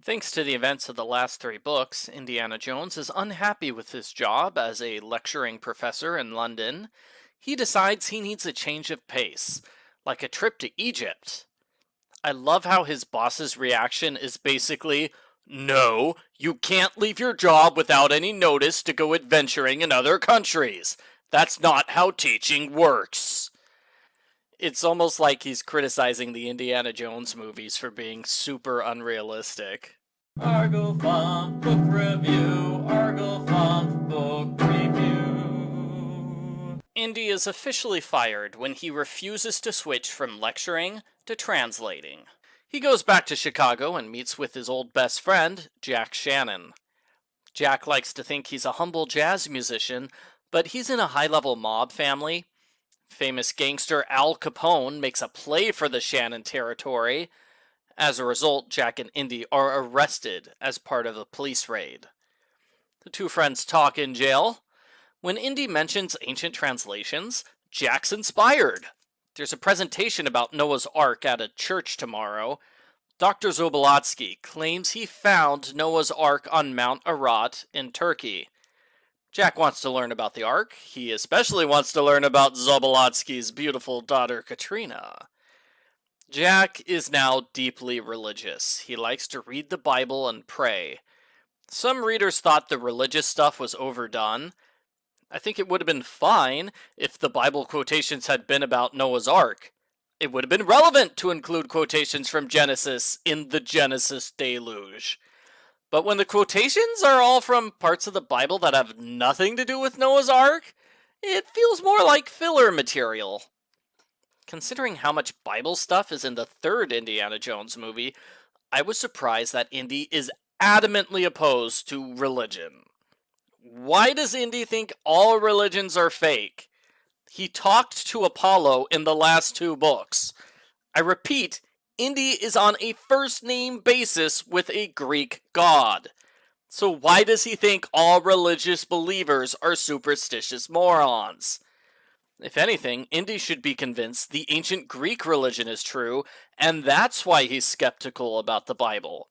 Thanks to the events of the last three books, Indiana Jones is unhappy with his job as a lecturing professor in London. He decides he needs a change of pace, like a trip to Egypt. I love how his boss's reaction is basically, "No, you can't leave your job without any notice to go adventuring in other countries. That's not how teaching works." It's almost like he's criticizing the Indiana Jones movies for being super unrealistic. Argofont Book Review, Argofont Book Review. Indy is officially fired when he refuses to switch from lecturing to translating. He goes back to Chicago and meets with his old best friend, Jack Shannon. Jack likes to think he's a humble jazz musician, but he's in a high-level mob family. Famous gangster Al Capone makes a play for the Shannon territory. As a result, Jack and Indy are arrested as part of a police raid. The two friends talk in jail. When Indy mentions ancient translations, Jack's inspired. There's a presentation about Noah's Ark at a church tomorrow. Dr. Zobolotskies claims he found Noah's Ark on Mount Ararat in Turkey. Jack wants to learn about the Ark. He especially wants to learn about Zobolotskies' beautiful daughter Katrina. Jack is now deeply religious. He likes to read the Bible and pray. Some readers thought the religious stuff was overdone. I think it would have been fine if the Bible quotations had been about Noah's Ark. It would have been relevant to include quotations from Genesis in the Genesis Deluge. But when the quotations are all from parts of the Bible that have nothing to do with Noah's Ark, it feels more like filler material. Considering how much Bible stuff is in the third Indiana Jones movie, I was surprised that Indy is adamantly opposed to religion. Why does Indy think all religions are fake? He talked to Apollo in the last two books. I repeat, Indy is on a first-name basis with a Greek god. So why does he think all religious believers are superstitious morons? If anything, Indy should be convinced the ancient Greek religion is true, and that's why he's skeptical about the Bible.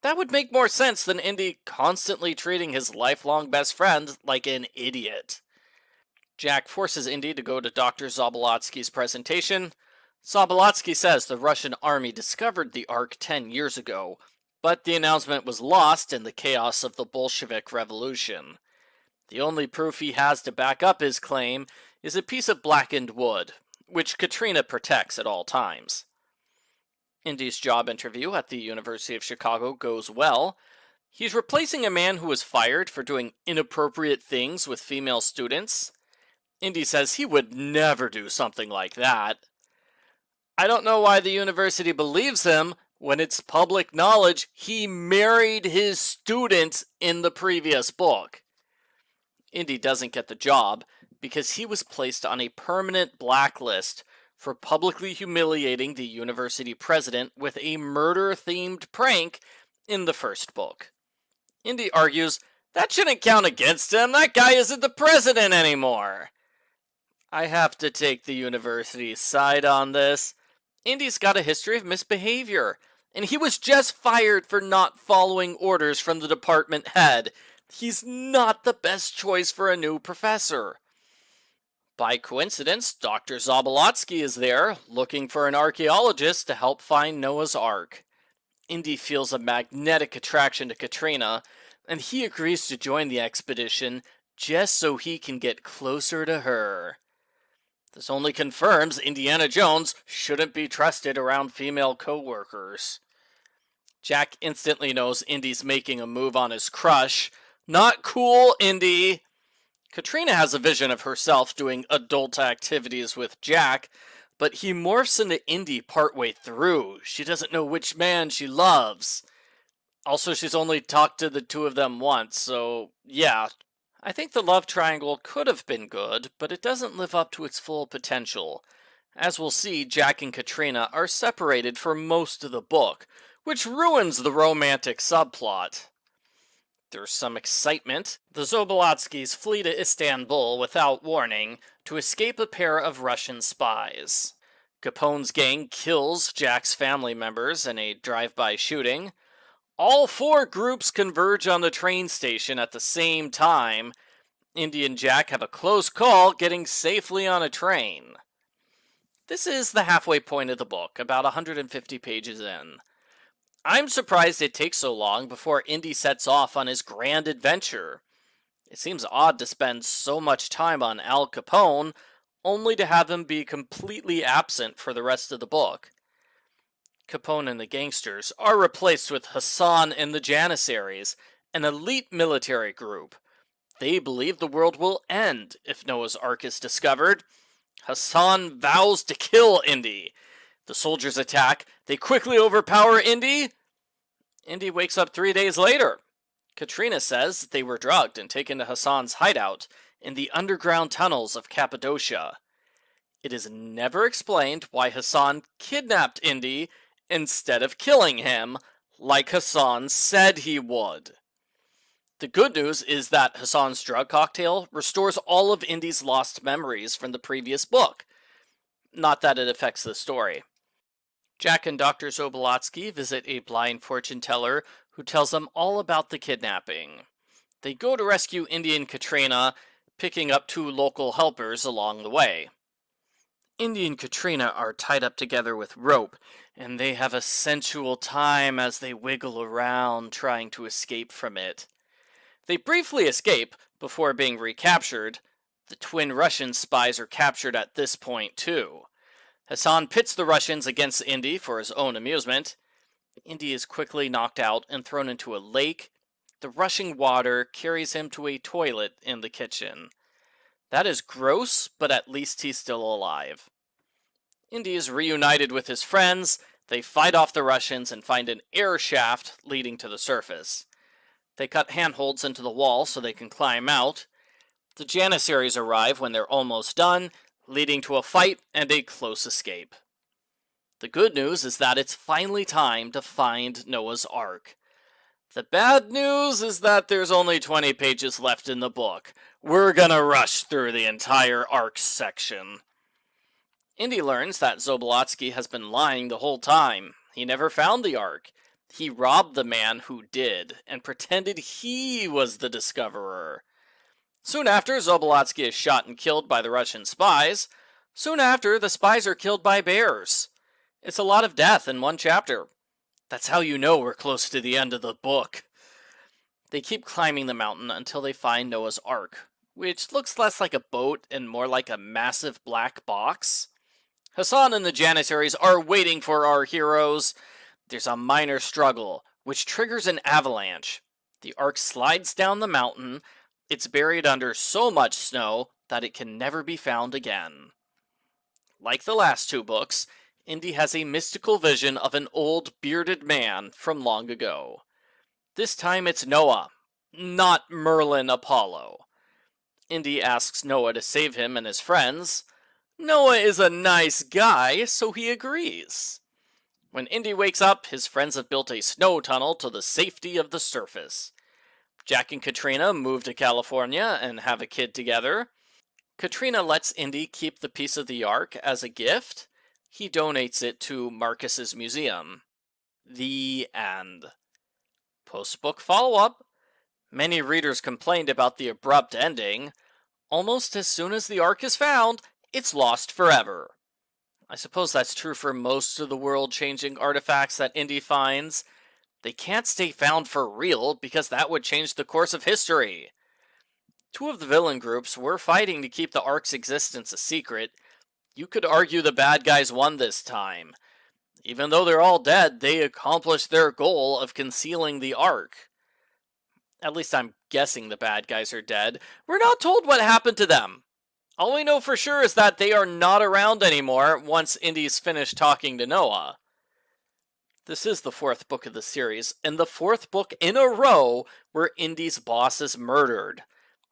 That would make more sense than Indy constantly treating his lifelong best friend like an idiot. Jack forces Indy to go to Dr. Zobolotski's presentation. Zobolotskiy says the Russian army discovered the Ark 10 years ago, but the announcement was lost in the chaos of the Bolshevik Revolution. The only proof he has to back up his claim is a piece of blackened wood, which Katrina protects at all times. Indy's job interview at the University of Chicago goes well. He's replacing a man who was fired for doing inappropriate things with female students. Indy says he would never do something like that. I don't know why the university believes him when it's public knowledge he married his student in the previous book. Indy doesn't get the job because he was placed on a permanent blacklist for publicly humiliating the university president with a murder-themed prank in the first book. Indy argues that shouldn't count against him. That guy isn't the president anymore. I have to take the university's side on this. Indy's got a history of misbehavior, and he was just fired for not following orders from the department head. He's not the best choice for a new professor. By coincidence, Dr. Zobolotskies is there, looking for an archaeologist to help find Noah's Ark. Indy feels a magnetic attraction to Katrina, and he agrees to join the expedition just so he can get closer to her. This only confirms Indiana Jones shouldn't be trusted around female co-workers. Jack instantly knows Indy's making a move on his crush. Not cool, Indy! Katrina has a vision of herself doing adult activities with Jack, but he morphs into Indy partway through. She doesn't know which man she loves. Also, she's only talked to the two of them once, so yeah. I think the love triangle could have been good, but it doesn't live up to its full potential. As we'll see, Jack and Katrina are separated for most of the book, which ruins the romantic subplot. There's some excitement. The Zobolotskies flee to Istanbul without warning to escape a pair of Russian spies. Capone's gang kills Jack's family members in a drive-by shooting. All four groups converge on the train station at the same time. Indy and Jack have a close call getting safely on a train. This is the halfway point of the book, about 150 pages in. I'm surprised it takes so long before Indy sets off on his grand adventure. It seems odd to spend so much time on Al Capone, only to have him be completely absent for the rest of the book. Capone and the gangsters are replaced with Hassan and the Janissaries, an elite military group. They believe the world will end if Noah's Ark is discovered. Hassan vows to kill Indy. The soldiers attack. They quickly overpower Indy. Indy wakes up 3 days later. Katrina says they were drugged and taken to Hassan's hideout in the underground tunnels of Cappadocia. It is never explained why Hassan kidnapped Indy instead of killing him, like Hassan said he would. The good news is that Hassan's drug cocktail restores all of Indy's lost memories from the previous book. Not that it affects the story. Jack and Dr. Zobolotsky visit a blind fortune teller who tells them all about the kidnapping. They go to rescue Indy and Katrina, picking up 2 local helpers along the way. Indy and Katrina are tied up together with rope, and they have a sensual time as they wiggle around trying to escape from it. They briefly escape before being recaptured. The twin Russian spies are captured at this point too. Hassan pits the Russians against Indy for his own amusement. Indy is quickly knocked out and thrown into a lake. The rushing water carries him to a toilet in the kitchen. That is gross, but at least he's still alive. Indy is reunited with his friends. They fight off the Russians and find an air shaft leading to the surface. They cut handholds into the wall so they can climb out. The Janissaries arrive when they're almost done, leading to a fight and a close escape. The good news is that it's finally time to find Noah's Ark. The bad news is that there's only 20 pages left in the book. We're gonna rush through the entire Ark section. Indy learns that Zobolotskies has been lying the whole time. He never found the Ark. He robbed the man who did, and pretended he was the discoverer. Soon after, Zobolotskies is shot and killed by the Russian spies. Soon after, the spies are killed by bears. It's a lot of death in one chapter. That's how you know we're close to the end of the book. They keep climbing the mountain until they find Noah's Ark, which looks less like a boat and more like a massive black box. Hassan and the Janissaries are waiting for our heroes. There's a minor struggle, which triggers an avalanche. The Ark slides down the mountain. It's buried under so much snow that it can never be found again. Like the last 2 books, Indy has a mystical vision of an old bearded man from long ago. This time it's Noah, not Merlin Apollo. Indy asks Noah to save him and his friends. Noah is a nice guy, so he agrees. When Indy wakes up, his friends have built a snow tunnel to the safety of the surface. Jack and Katrina move to California and have a kid together. Katrina lets Indy keep the piece of the Ark as a gift. He donates it to Marcus's museum. The end. Post-book follow-up. Many readers complained about the abrupt ending. Almost as soon as the Ark is found, it's lost forever. I suppose that's true for most of the world-changing artifacts that Indy finds. They can't stay found for real because that would change the course of history. 2 of the villain groups were fighting to keep the Ark's existence a secret. You could argue the bad guys won this time. Even though they're all dead, they accomplished their goal of concealing the Ark. At least I'm guessing the bad guys are dead. We're not told what happened to them. All we know for sure is that they are not around anymore once Indy's finished talking to Noah. This is the 4th book of the series, and the 4th book in a row where Indy's boss is murdered.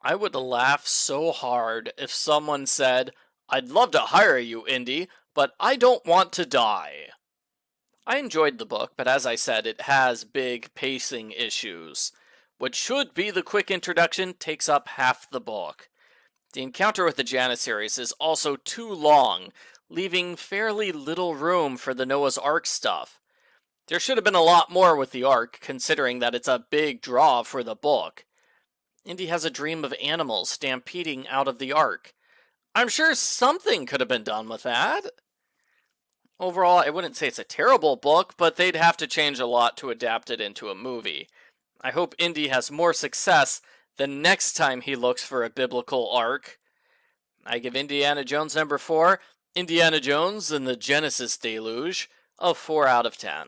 I would laugh so hard if someone said, "I'd love to hire you, Indy, but I don't want to die." I enjoyed the book, but as I said, it has big pacing issues. What should be the quick introduction takes up half the book. The encounter with the Janissaries is also too long, leaving fairly little room for the Noah's Ark stuff. There should have been a lot more with the arc, considering that it's a big draw for the book. Indy has a dream of animals stampeding out of the ark. I'm sure something could have been done with that. Overall, I wouldn't say it's a terrible book, but they'd have to change a lot to adapt it into a movie. I hope Indy has more success the next time he looks for a biblical ark. I give Indiana Jones number 4, Indiana Jones and the Genesis Deluge, a 4 out of 10.